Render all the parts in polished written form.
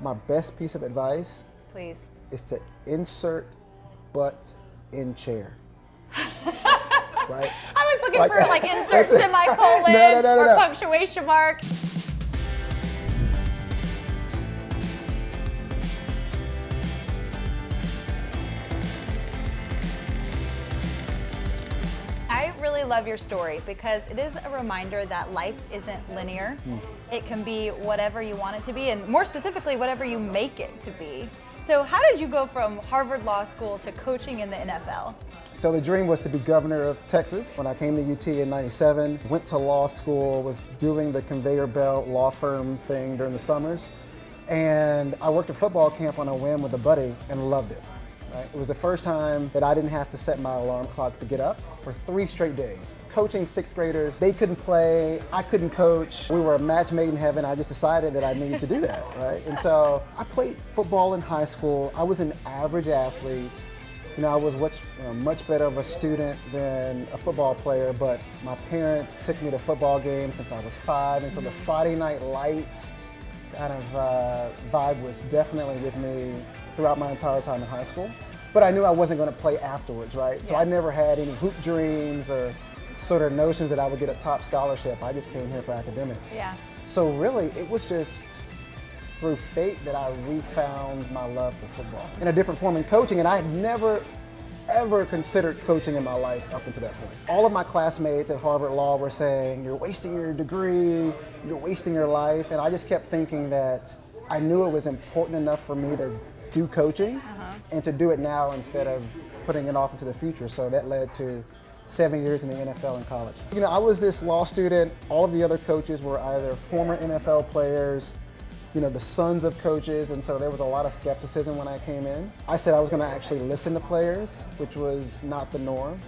My best piece of advice Please. is to insert butt in chair. Right? I was looking Like- for like insert semicolon No. or punctuation mark. I really love your story because it is a reminder that life isn't linear. It can be whatever you want it to be, and more specifically, whatever you make it to be. So how did you go from Harvard Law School to coaching in the NFL? So the dream was to be governor of Texas. When I came to UT in '97, went to law school, was doing the conveyor belt law firm thing during the summers. And I worked a football camp on a whim with a buddy and loved it. Right? It was the first time that I didn't have to set my alarm clock to get up for 3 straight days. Coaching 6th graders, they couldn't play, I couldn't coach. We were a match made in heaven. I just decided that I needed to do that, right? And so I played football in high school. I was an average athlete. You know, I was much better of a student than a football player, but my parents took me to football games since I was 5, and so the Friday night light kind of vibe was definitely with me throughout my entire time in high school. But I knew I wasn't going to play afterwards, right? So I never had any hoop dreams or sort of notions that I would get a top scholarship. I just came here for academics. Yeah. So really, it was just through fate that I refound my love for football in a different form in coaching, and I had never ever considered coaching in my life up until that point. All of my classmates at Harvard Law were saying, you're wasting your degree, you're wasting your life, and I just kept thinking that I knew it was important enough for me to do coaching and to do it now instead of putting it off into the future. So that led to 7 years in the NFL and college. You know, I was this law student. All of the other coaches were either former NFL players, you know, the sons of coaches, and so there was a lot of skepticism when I came in. I said I was going to actually listen to players, which was not the norm.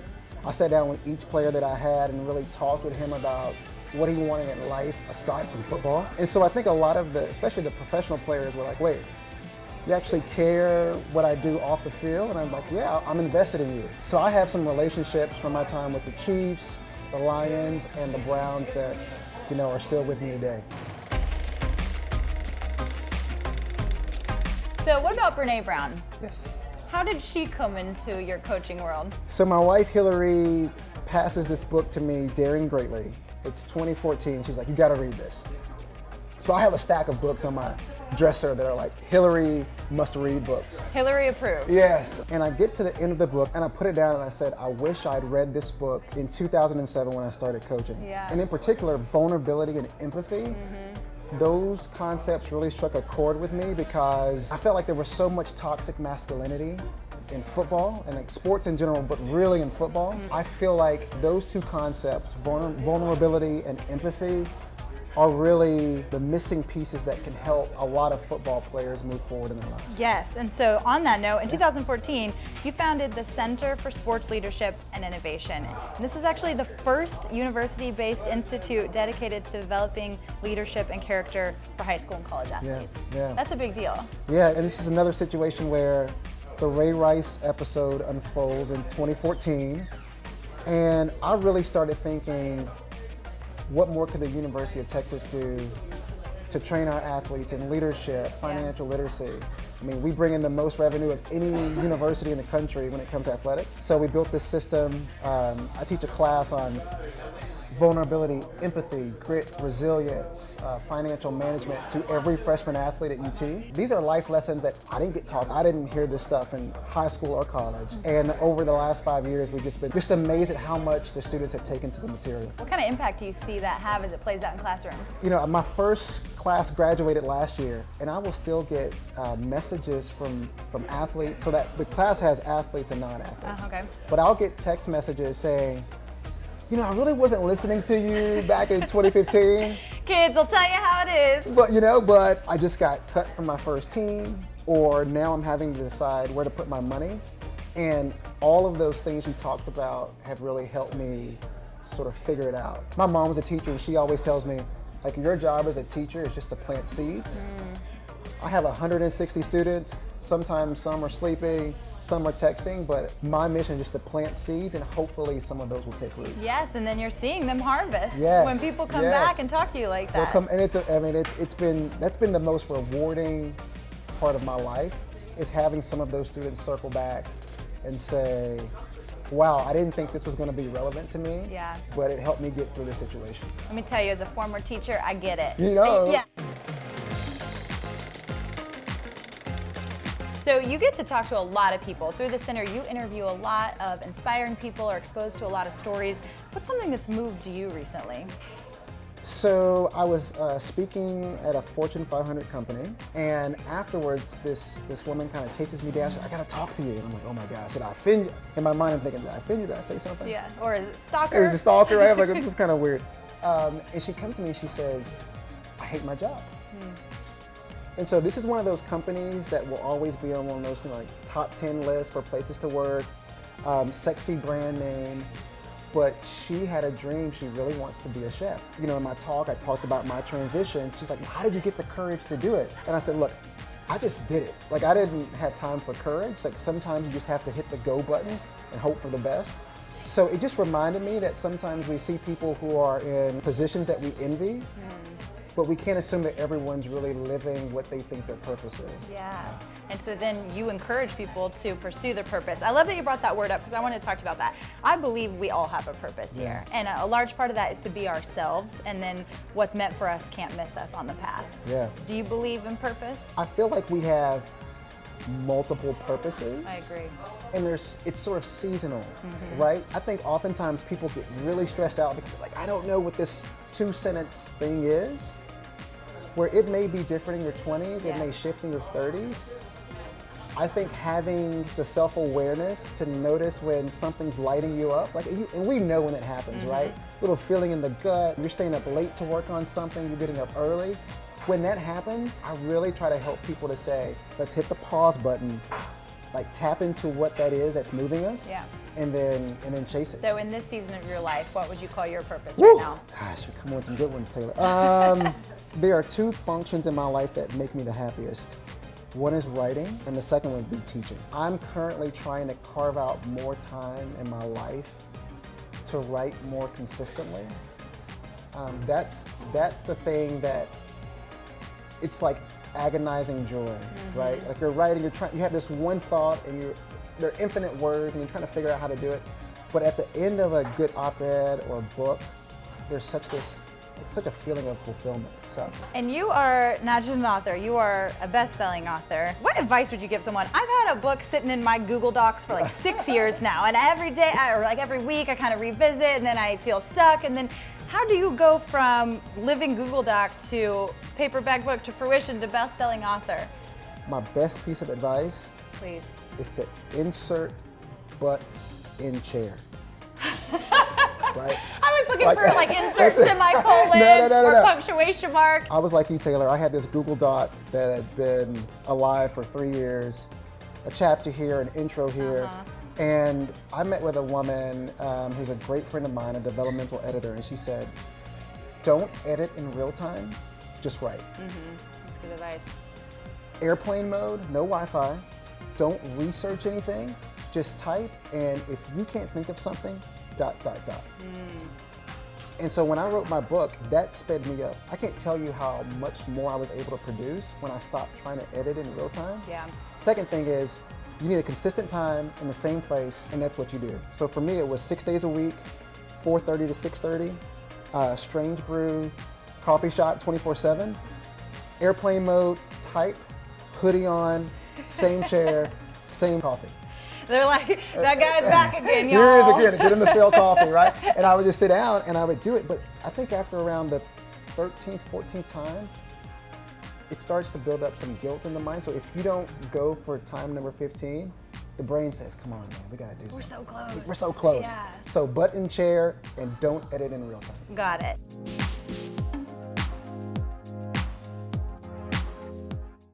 I sat down with each player that I had and really talked with him about what he wanted in life aside from football. And so I think a lot of especially the professional players were like, wait, you actually care what I do off the field? And I'm like, yeah, I'm invested in you. So I have some relationships from my time with the Chiefs, the Lions, and the Browns that, you know, are still with me today. So what about Brene Brown? Yes. How did she come into your coaching world? So my wife, Hillary, passes this book to me, Daring Greatly. It's 2014. She's like, you gotta read this. So I have a stack of books on my dresser that are like Hillary must read books. Hillary approved. Yes. And I get to the end of the book and I put it down and I said, I wish I'd read this book in 2007 when I started coaching. Yeah. And in particular, vulnerability and empathy. Those concepts really struck a chord with me because I felt like there was so much toxic masculinity in football and like sports in general, but really in football. I feel like those two concepts, vulnerability and empathy, are really the missing pieces that can help a lot of football players move forward in their life. Yes, and so on that note, in 2014, you founded the Center for Sports Leadership and Innovation. And this is actually the first university-based institute dedicated to developing leadership and character for high school and college athletes. Yeah. That's a big deal. Yeah, and this is another situation where the Ray Rice episode unfolds in 2014, and I really started thinking, what more could the University of Texas do to train our athletes in leadership, financial literacy? I mean, we bring in the most revenue of any university in the country when it comes to athletics. So we built this system. I teach a class on vulnerability, empathy, grit, resilience, financial management to every freshman athlete at UT. These are life lessons that I didn't get taught. I didn't hear this stuff in high school or college. And over the last 5 years, we've just been amazed at how much the students have taken to the material. What kind of impact do you see that have as it plays out in classrooms? You know, my first class graduated last year, and I will still get messages from athletes, so that the class has athletes and non-athletes. Okay. But I'll get text messages saying, you know, I really wasn't listening to you back in 2015. Kids, I'll tell you how it is. But I just got cut from my first team, or now I'm having to decide where to put my money. And all of those things you talked about have really helped me sort of figure it out. My mom was a teacher, and she always tells me, like, your job as a teacher is just to plant seeds. I have 160 students. Sometimes some are sleeping, some are texting, but my mission is just to plant seeds, and hopefully some of those will take root. Yes, and then you're seeing them harvest Yes, when people come yes. back and talk to you like that. And that's been the most rewarding part of my life is having some of those students circle back and say, wow, I didn't think this was going to be relevant to me, Yeah. but it helped me get through the situation. Let me tell you, as a former teacher, I get it. You know. Yeah. So you get to talk to a lot of people. Through the center, you interview a lot of inspiring people or exposed to a lot of stories. What's something that's moved you recently? So I was speaking at a Fortune 500 company, and afterwards, this woman kind of chases me down. She's like, I gotta talk to you. And I'm like, oh my gosh, did I offend you? In my mind, I'm thinking, did I offend you? Did I say something? Yeah, or is it stalker? It was a stalker, right? I'm like, this is kind of weird. And she comes to me and she says, I hate my job. And so this is one of those companies that will always be on one of those like top 10 lists for places to work, sexy brand name. But she had a dream. She really wants to be a chef. You know, in my talk, I talked about my transitions. She's like, well, how did you get the courage to do it? And I said, look, I just did it. Like, I didn't have time for courage. Like, sometimes you just have to hit the go button and hope for the best. So it just reminded me that sometimes we see people who are in positions that we envy, but we can't assume that everyone's really living what they think their purpose is. Yeah, and so then you encourage people to pursue their purpose. I love that you brought that word up because I wanted to talk about that. I believe we all have a purpose here, and a large part of that is to be ourselves, and then what's meant for us can't miss us on the path. Yeah. Do you believe in purpose? I feel like we have multiple purposes. I agree. And it's sort of seasonal, right? I think oftentimes people get really stressed out because they're like, I don't know what this 2-sentence thing is, where it may be different in your 20s, it may shift in your 30s. I think having the self-awareness to notice when something's lighting you up, like, and we know when it happens, right? Little feeling in the gut, you're staying up late to work on something, you're getting up early. When that happens, I really try to help people to say, let's hit the pause button, like tap into what that is that's moving us, and then chase it. So in this season of your life, what would you call your purpose Woo! right now? Gosh, you're coming with some good ones, Taylor. There are 2 functions in my life that make me the happiest. One is writing, and the second one would be teaching. I'm currently trying to carve out more time in my life to write more consistently. That's the thing that, it's like agonizing joy, right? Like you're writing, you have this one thought, and there are infinite words, and you're trying to figure out how to do it. But at the end of a good op-ed or book, there's such a feeling of fulfillment. So. And you are not just an author, you are a best-selling author. What advice would you give someone? I've had a book sitting in my Google Docs for like 6 years now, and every day, or like every week, I kind of revisit, and then I feel stuck, and then how do you go from living Google Doc to paperback book to fruition to best-selling author? My best piece of advice, please, is to insert butt in chair. Right? I was looking for like insert semicolon or punctuation mark. I was like you, Taylor. I had this Google Doc that had been alive for 3 years, a chapter here, an intro here. And I met with a woman who's a great friend of mine, a developmental editor, and she said, don't edit in real time, just write. That's good advice. Airplane mode, no Wi-Fi. Don't research anything, just type, and if you can't think of something, ... And so when I wrote my book, that sped me up. I can't tell you how much more I was able to produce when I stopped trying to edit in real time. Yeah. Second thing is, you need a consistent time in the same place, and that's what you do. So for me, it was 6 days a week, 4:30 to 6:30, Strange Brew, coffee shop 24/7, airplane mode, type, hoodie on, same chair, same coffee. They're like, that guy's back again, y'all. Here he is again, get him the stale coffee, right? And I would just sit down and I would do it. But I think after around the 13th, 14th time, it starts to build up some guilt in the mind. So if you don't go for time number 15, the brain says, come on, man, we gotta do something. We're so close. We're so close. Yeah. So butt in chair and don't edit in real time. Got it.